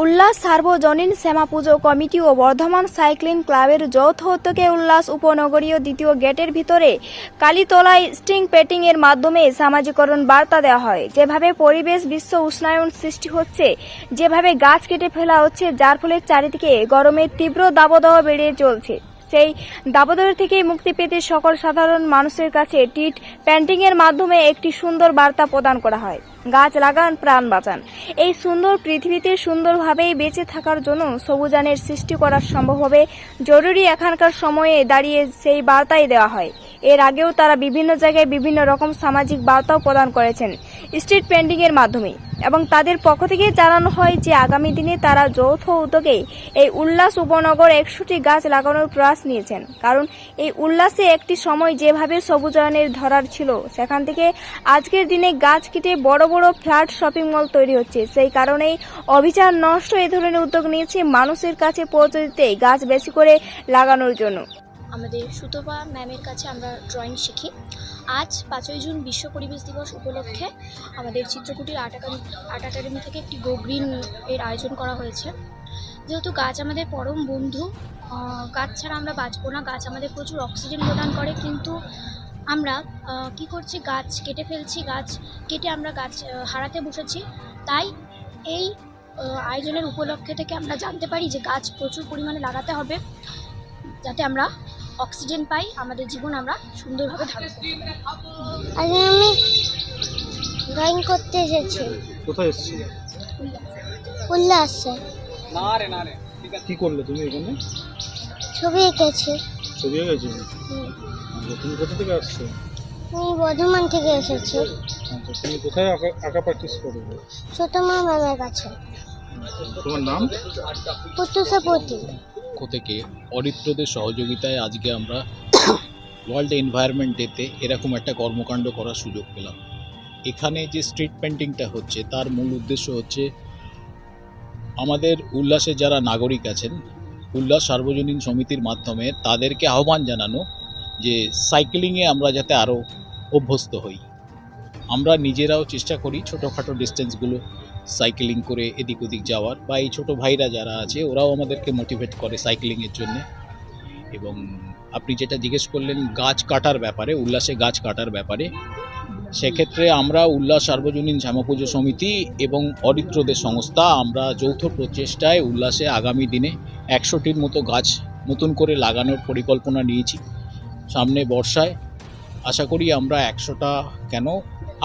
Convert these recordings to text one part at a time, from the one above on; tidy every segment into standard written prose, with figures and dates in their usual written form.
উল্লাস সার্বজনীন শ্যামা পুজো কমিটি ও বর্ধমান সাইক্লিং ক্লাবের যৌথ উদ্যোগে উল্লাস উপনগরীয় দ্বিতীয় গেটের ভিতরে কালীতলায় স্ট্রিং পেটিং এর মাধ্যমে সামাজিকরণ বার্তা দেওয়া হয়। যেভাবে পরিবেশ বিশ্ব উষ্ণায়ন সৃষ্টি হচ্ছে, যেভাবে গাছ কেটে ফেলা হচ্ছে, যার ফলে চারিদিকে গরমের তীব্র দাবদাহ বেড়ে চলছে, সেই দাবদাহ থেকে মুক্তি পেতে সকল সাধারণ মানুষের কাছে টিট পেন্টিং এর মাধ্যমে একটি সুন্দর বার্তা প্রদান করা হয়। গাছ লাগান, প্রাণ বাঁচান। এই সুন্দর পৃথিবীতে সুন্দরভাবে বেঁচে থাকার জন্য সবুজানের সৃষ্টি করা সম্ভব হবে জরুরি এখানকার সময়ে দাঁড়িয়ে সেই বার্তাই দেওয়া হয়। এর আগেও তারা বিভিন্ন জায়গায় বিভিন্ন রকম সামাজিক বার্তাও প্রদান করেছেন স্ট্রিট পেন্টিং এর মাধ্যমে, এবং তাদের পক্ষ থেকে জানানো হয় যে আগামী দিনে তারা যৌথ উদ্যোগে এই উল্লাস উপনগর 100টি গাছ লাগানোর প্রয়াস নিয়েছেন। কারণ এই উল্লাসে একটি সময় যেভাবে সবুজায়নের ধরার ছিল, সেখান থেকে আজকের দিনে গাছ কেটে বড় বড় ফ্ল্যাট শপিং মল তৈরি হচ্ছে। সেই কারণেই অভিযান নষ্ট এই ধরনের উদ্যোগ নিয়েছে মানুষের কাছে পৌঁছে দিতে গাছ বেশি করে লাগানোর জন্য। আমাদের সুতপা ম্যামের কাছে আমরা ড্রয়িং শিখি। আজ 5ই জুন বিশ্ব পরিবেশ দিবস উপলক্ষে আমাদের চিত্রকুটির আর্ট একাডেমি থেকে একটি গো গ্রিন এর আয়োজন করা হয়েছে। যেহেতু গাছ আমাদের পরম বন্ধু, গাছ ছাড়া আমরা বাঁচবো না। গাছ আমাদের প্রচুর অক্সিজেন প্রদান করে, কিন্তু আমরা কি করছি, গাছ কেটে ফেলছি। গাছ কেটে আমরা গাছ হারাতে বসেছি। তাই এই আয়োজনের উপলক্ষে থেকে আমরা জানতে পারি যে গাছ প্রচুর পরিমাণে লাগাতে হবে, যাতে আমরা অক্সিজেন পাই, আমাদের জীবন আমরা সুন্দরভাবে ধারণ করতে পারি। আজ আমি ড্রয়িং করতে এসেছি। কোথায় এসেছি? উল্লাসে। কি করলে তুমি এখানে? ছবি এঁকেছি। ছবি এঁকেছো? তুমি কোথা থেকে আসছো? আমি বর্ধমান থেকে এসেছি। আচ্ছা, তুমি কোথায় আঁকা প্র্যাকটিস করবে? সুতমা ম্যামের কাছে। তোমার নাম? পুতুষাপতি থেকে অরিত্রদের সহযোগিতায় আজকে আমরা ওয়ার্ল্ড এনভায়রনমেন্ট ডেতে এরকম একটা কর্মকাণ্ড করার সুযোগ পেলাম। এখানে যে স্ট্রিট পেন্টিংটা হচ্ছে তার মূল উদ্দেশ্য হচ্ছে আমাদের উল্লাসের যারা নাগরিক আছেন, উল্লাস সার্বজনীন সমিতির মাধ্যমে তাদেরকে আহ্বান জানানো যে সাইকেলিংয়ে আমরা যাতে আরও অভ্যস্ত হই। আমরা নিজেরাও চেষ্টা করি ছোটোখাটো ডিস্টেন্সগুলো সাইকেলিং করে এদিক ওদিক যাওয়ার, বা এই ছোটো ভাইরা যারা আছে ওরাও আমাদেরকে মোটিভেট করে সাইকেলিংয়ের জন্য। এবং আপনি যেটা জিজ্ঞেস করলেন গাছ কাটার ব্যাপারে, উল্লাসে গাছ কাটার ব্যাপারে, সেক্ষেত্রে আমরা উল্লাস সার্বজনীন শ্যামা পুজো সমিতি এবং অরিত্রদের সংস্থা আমরা যৌথ প্রচেষ্টায় উল্লাসে আগামী দিনে 100টির মতো গাছ নতুন করে লাগানোর পরিকল্পনা নিয়েছি। সামনে বর্ষায় আশা করি আমরা 100টা কেন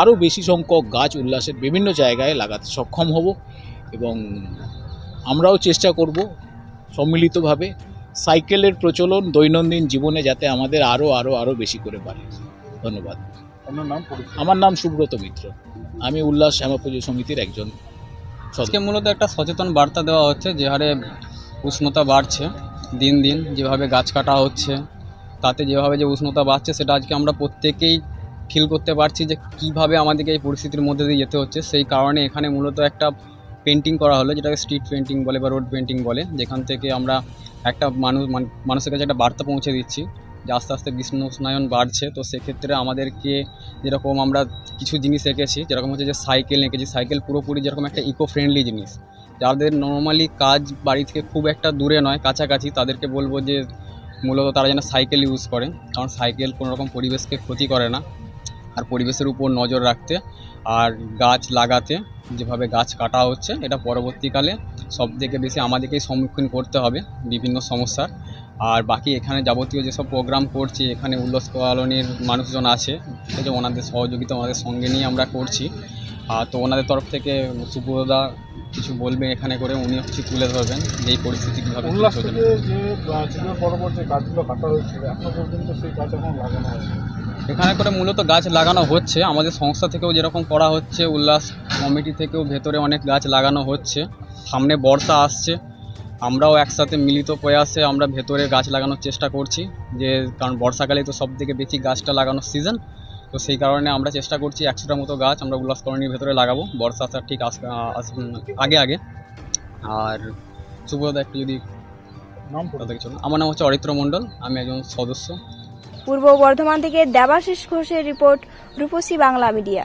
আরও বেশি সংখ্যক গাছ উল্লাসের বিভিন্ন জায়গায় লাগাতে সক্ষম হব, এবং আমরাও চেষ্টা করব সম্মিলিতভাবে সাইকেলের প্রচলন দৈনন্দিন জীবনে যাতে আমাদের আরও বেশি করে বাড়ে। ধন্যবাদ। আমার নাম সুব্রত মিত্র, আমি উল্লাস শ্যামা পুজো সমিতির একজন আজকে মূলত একটা সচেতন বার্তা দেওয়া হচ্ছে। যে হারে উষ্ণতা বাড়ছে দিন দিন, যেভাবে গাছ কাটা হচ্ছে তাতে যেভাবে যে উষ্ণতা বাড়ছে, সেটা আজকে আমরা প্রত্যেকেই ফিল করতে পারছি যে কীভাবে আমাদেরকে এই পরিস্থিতির মধ্যে দিয়ে যেতে হচ্ছে। সেই কারণে এখানে মূলত একটা পেন্টিং করা হলো, যেটাকে স্ট্রিট পেন্টিং বলে বা রোড পেন্টিং বলে, যেখান থেকে আমরা একটা মানুষের কাছে একটা বার্তা পৌঁছে দিচ্ছি যে আস্তে আস্তে বিশ্ব উষ্ণায়ন বাড়ছে। তো সেক্ষেত্রে আমাদেরকে যেরকম আমরা কিছু জিনিস এঁকেছি, যেরকম হচ্ছে যে সাইকেল এঁকেছি। সাইকেল পুরোপুরি যেরকম একটা ইকো ফ্রেন্ডলি জিনিস, যাদের নর্মালি কাজ বাড়ি থেকে খুব একটা দূরে নয়, কাছাকাছি, তাদেরকে বলবো যে মূলত তারা যেন সাইকেল ইউজ করে, কারণ সাইকেল কোনো রকম পরিবেশকে ক্ষতি করে না। আর পরিবেশের উপর নজর রাখতে আর গাছ লাগাতে, যেভাবে গাছ কাটা হচ্ছে এটা পরবর্তীকালে সবথেকে বেশি আমাদেরকেই সম্মুখীন করতে হবে বিভিন্ন সমস্যার। আর বাকি এখানে যাবতীয় যেসব প্রোগ্রাম করছি, এখানে উল্লাস কলোনির মানুষজন আছে, ঠিক আছে, ওনাদের সহযোগিতা ওনাদের সঙ্গে নিয়ে আমরা করছি। তো ওনাদের তরফ থেকে সুব্রতদা কিছু বলবেন এখানে করে, উনিও কিছু তুলে ধরবেন যে এই পরিস্থিতি কীভাবে। এখানে করে মূলত গাছ লাগানো হচ্ছে, আমাদের সংস্থা থেকেও যেরকম করা হচ্ছে, উল্লাস কমিটি থেকেও ভেতরে অনেক গাছ লাগানো হচ্ছে। সামনে বর্ষা আসছে, আমরাও একসাথে মিলিত প্রয়াসে আমরা ভেতরে গাছ লাগানোর চেষ্টা করছি, যে কারণ বর্ষাকালেই তো সব থেকে বেশি গাছটা লাগানোর সিজন। তো সেই কারণে আমরা চেষ্টা করছি 100টার মতো গাছ আমরা উল্লাস কলোনির ভেতরে লাগাবো বর্ষা আসার ঠিক আগে। আর সুব্রত একটু যদি নাম পড়ে থাকে চলুন। আমার নাম হচ্ছে অরিত্র মণ্ডল, আমি একজন সদস্য। পূর্ব বর্ধমান থেকে দেবাশিস ঘোষের রিপোর্ট, রূপসী বাংলা মিডিয়া।